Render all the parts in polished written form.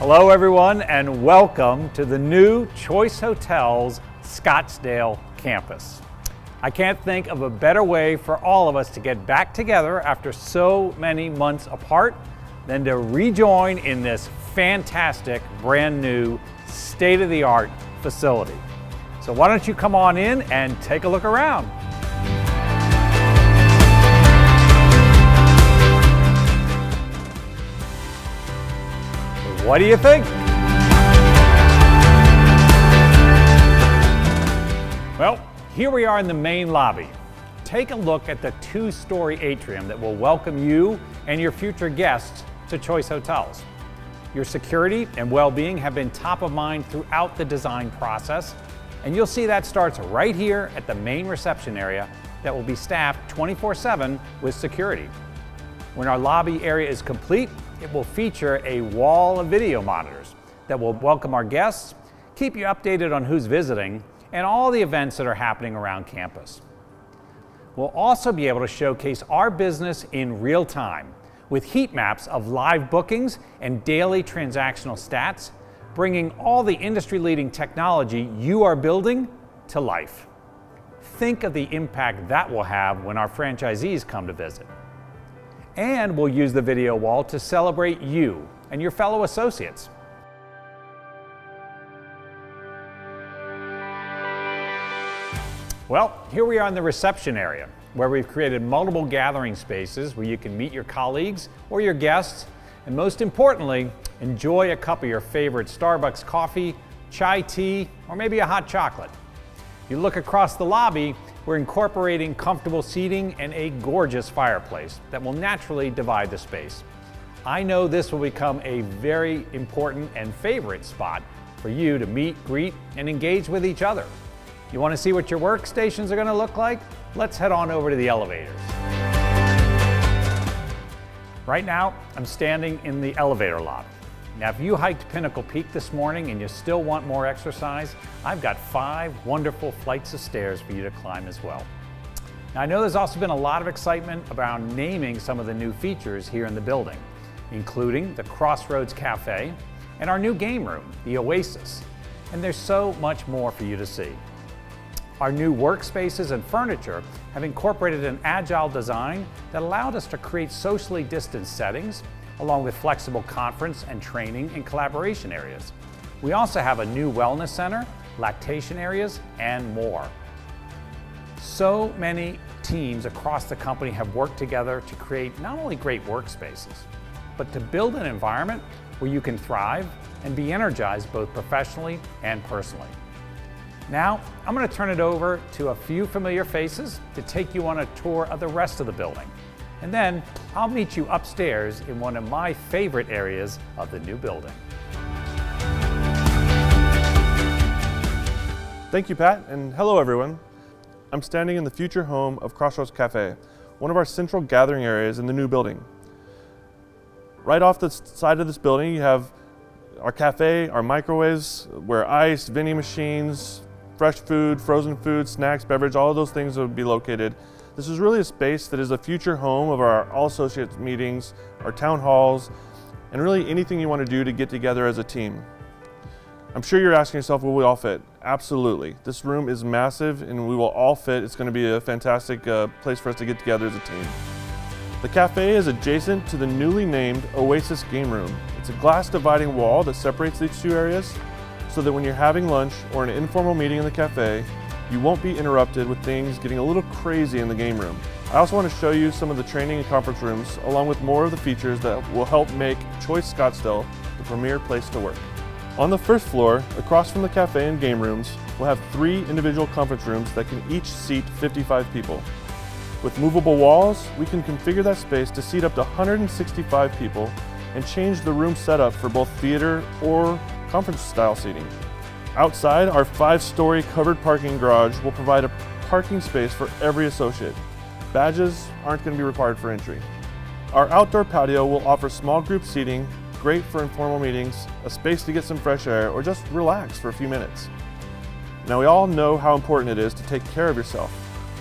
Hello everyone, and welcome to the new Choice Hotels Scottsdale campus. I can't think of a better way for all of us to get back together after so many months apart than to rejoin in this fantastic, brand new, state-of-the-art facility. So why don't you come on in and take a look around. What do you think? Well, here we are in the main lobby. Take a look at the two-story atrium that will welcome you and your future guests to Choice Hotels. Your security and well-being have been top of mind throughout the design process, and you'll see that starts right here at the main reception area that will be staffed 24/7 with security. When our lobby area is complete, it will feature a wall of video monitors that will welcome our guests, keep you updated on who's visiting, and all the events that are happening around campus. We'll also be able to showcase our business in real time with heat maps of live bookings and daily transactional stats, bringing all the industry-leading technology you are building to life. Think of the impact that will have when our franchisees come to visit. And we'll use the video wall to celebrate you and your fellow associates. Well, here we are in the reception area, where we've created multiple gathering spaces where you can meet your colleagues or your guests, and most importantly, enjoy a cup of your favorite Starbucks coffee, chai tea, or maybe a hot chocolate. You look across the lobby, we're incorporating comfortable seating and a gorgeous fireplace that will naturally divide the space. I know this will become a very important and favorite spot for you to meet, greet, and engage with each other. You want to see what your workstations are going to look like? Let's head on over to the elevators. Right now, I'm standing in the elevator lobby. Now, if you hiked Pinnacle Peak this morning and you still want more exercise, I've got 5 wonderful flights of stairs for you to climb as well. Now, I know there's also been a lot of excitement around naming some of the new features here in the building, including the Crossroads Cafe and our new game room, the Oasis. And there's so much more for you to see. Our new workspaces and furniture have incorporated an agile design that allowed us to create socially distanced settings, along with flexible conference and training and collaboration areas. We also have a new wellness center, lactation areas, and more. So many teams across the company have worked together to create not only great workspaces, but to build an environment where you can thrive and be energized both professionally and personally. Now, I'm going to turn it over to a few familiar faces to take you on a tour of the rest of the building. And then I'll meet you upstairs in one of my favorite areas of the new building. Thank you, Pat, and hello everyone. I'm standing in the future home of Crossroads Cafe, one of our central gathering areas in the new building. Right off the side of this building, you have our cafe, our microwaves, where ice, vending machines, fresh food, frozen food, snacks, beverage, all of those things will be located. This is really a space that is a future home of our all associates meetings, our town halls, and really anything you want to do to get together as a team. I'm sure you're asking yourself, will we all fit? Absolutely. This room is massive and we will all fit. It's going to be a fantastic place for us to get together as a team. The cafe is adjacent to the newly named Oasis game room. It's a glass dividing wall that separates these two areas so that when you're having lunch or an informal meeting in the cafe, you won't be interrupted with things getting a little crazy in the game room. I also want to show you some of the training and conference rooms, along with more of the features that will help make Choice Scottsdale the premier place to work. On the first floor, across from the cafe and game rooms, we'll have 3 individual conference rooms that can each seat 55 people. With movable walls, we can configure that space to seat up to 165 people and change the room setup for both theater or conference-style seating. Outside, our 5-story covered parking garage will provide a parking space for every associate. Badges aren't going to be required for entry. Our outdoor patio will offer small group seating, great for informal meetings, a space to get some fresh air, or just relax for a few minutes. Now, we all know how important it is to take care of yourself.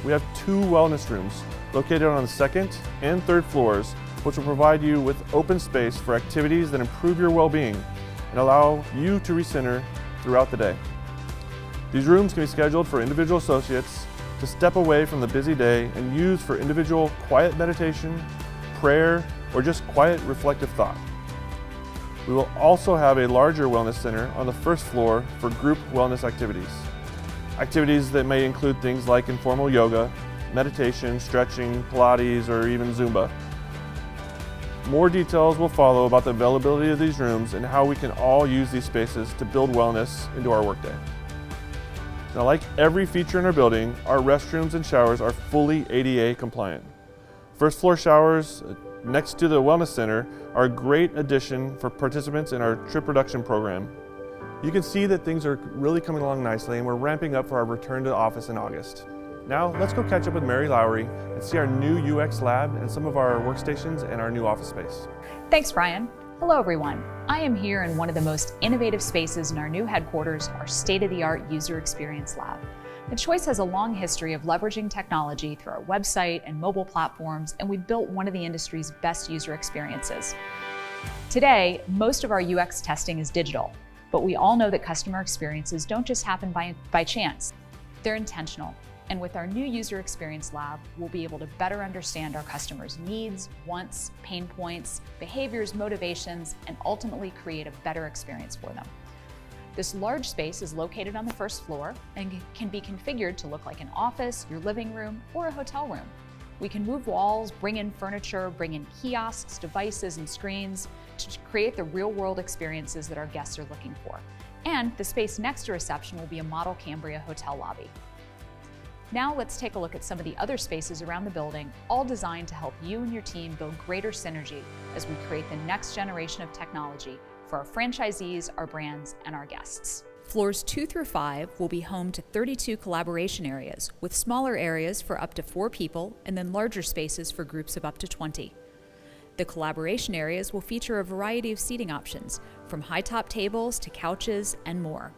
We have 2 wellness rooms located on the 2nd and 3rd floors, which will provide you with open space for activities that improve your well-being and allow you to recenter throughout the day. These rooms can be scheduled for individual associates to step away from the busy day and use for individual quiet meditation, prayer, or just quiet reflective thought. We will also have a larger wellness center on the first floor for group wellness activities. Activities that may include things like informal yoga, meditation, stretching, Pilates, or even Zumba. More details will follow about the availability of these rooms and how we can all use these spaces to build wellness into our workday. Now, like every feature in our building, our restrooms and showers are fully ADA compliant. First floor showers next to the Wellness Center are a great addition for participants in our trip reduction program. You can see that things are really coming along nicely and we're ramping up for our return to the office in August. Now, let's go catch up with Mary Lowry and see our new UX lab and some of our workstations and our new office space. Thanks, Brian. Hello, everyone. I am here in one of the most innovative spaces in our new headquarters, our state-of-the-art user experience lab. The Choice has a long history of leveraging technology through our website and mobile platforms, and we've built one of the industry's best user experiences. Today, most of our UX testing is digital, but we all know that customer experiences don't just happen by chance. They're intentional. And with our new user experience lab, we'll be able to better understand our customers' needs, wants, pain points, behaviors, motivations, and ultimately create a better experience for them. This large space is located on the first floor and can be configured to look like an office, your living room, or a hotel room. We can move walls, bring in furniture, bring in kiosks, devices, and screens to create the real-world experiences that our guests are looking for. And the space next to reception will be a model Cambria hotel lobby. Now let's take a look at some of the other spaces around the building, all designed to help you and your team build greater synergy as we create the next generation of technology for our franchisees, our brands, and our guests. Floors 2 through 5 will be home to 32 collaboration areas, with smaller areas for up to 4 people and then larger spaces for groups of up to 20. The collaboration areas will feature a variety of seating options, from high-top tables to couches and more.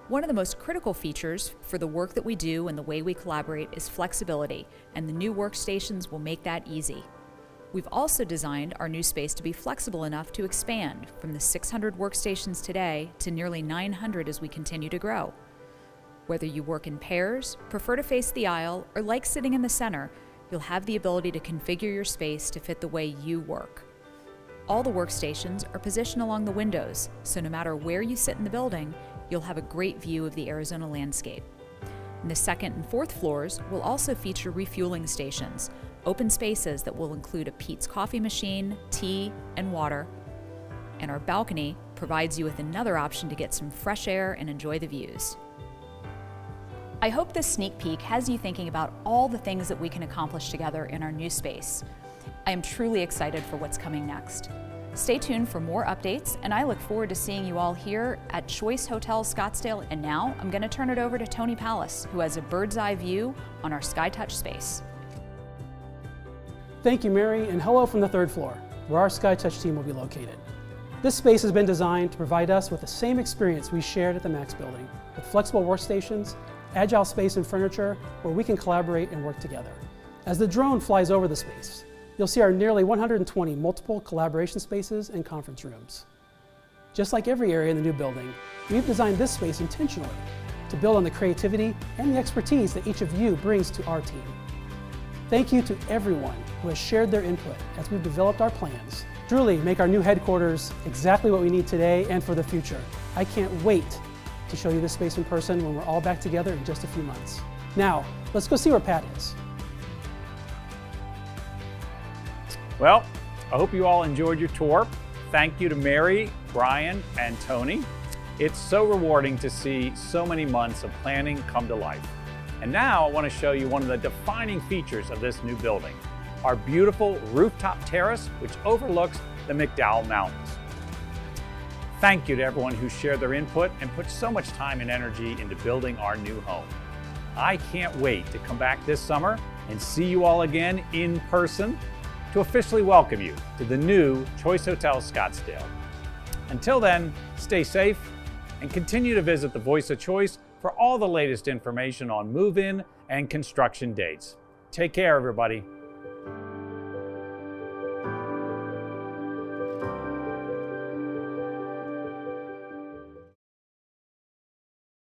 One of the most critical features for the work that we do and the way we collaborate is flexibility, and the new workstations will make that easy. We've also designed our new space to be flexible enough to expand from the 600 workstations today to nearly 900 as we continue to grow. Whether you work in pairs, prefer to face the aisle, or like sitting in the center, you'll have the ability to configure your space to fit the way you work. All the workstations are positioned along the windows, so no matter where you sit in the building, you'll have a great view of the Arizona landscape. And the second and fourth floors will also feature refueling stations, open spaces that will include a Peet's coffee machine, tea, and water. And our balcony provides you with another option to get some fresh air and enjoy the views. I hope this sneak peek has you thinking about all the things that we can accomplish together in our new space. I am truly excited for what's coming next. Stay tuned for more updates, and I look forward to seeing you all here at Choice Hotel Scottsdale. And now I'm going to turn it over to Tony Pallas, who has a bird's eye view on our SkyTouch space. Thank you, Mary, and hello from the third floor, where our SkyTouch team will be located. This space has been designed to provide us with the same experience we shared at the Max building, with flexible workstations, agile space and furniture where we can collaborate and work together. As the drone flies over the space, you'll see our nearly 120 multiple collaboration spaces and conference rooms. Just like every area in the new building, we've designed this space intentionally to build on the creativity and the expertise that each of you brings to our team. Thank you to everyone who has shared their input as we've developed our plans. Truly make our new headquarters exactly what we need today and for the future. I can't wait to show you this space in person when we're all back together in just a few months. Now, let's go see where Pat is. Well, I hope you all enjoyed your tour. Thank you to Mary, Brian, and Tony. It's so rewarding to see so many months of planning come to life. And now I want to show you one of the defining features of this new building, our beautiful rooftop terrace, which overlooks the McDowell Mountains. Thank you to everyone who shared their input and put so much time and energy into building our new home. I can't wait to come back this summer and see you all again in person to officially welcome you to the new Choice Hotel Scottsdale. Until then, stay safe and continue to visit the Voice of Choice for all the latest information on move-in and construction dates. Take care, everybody.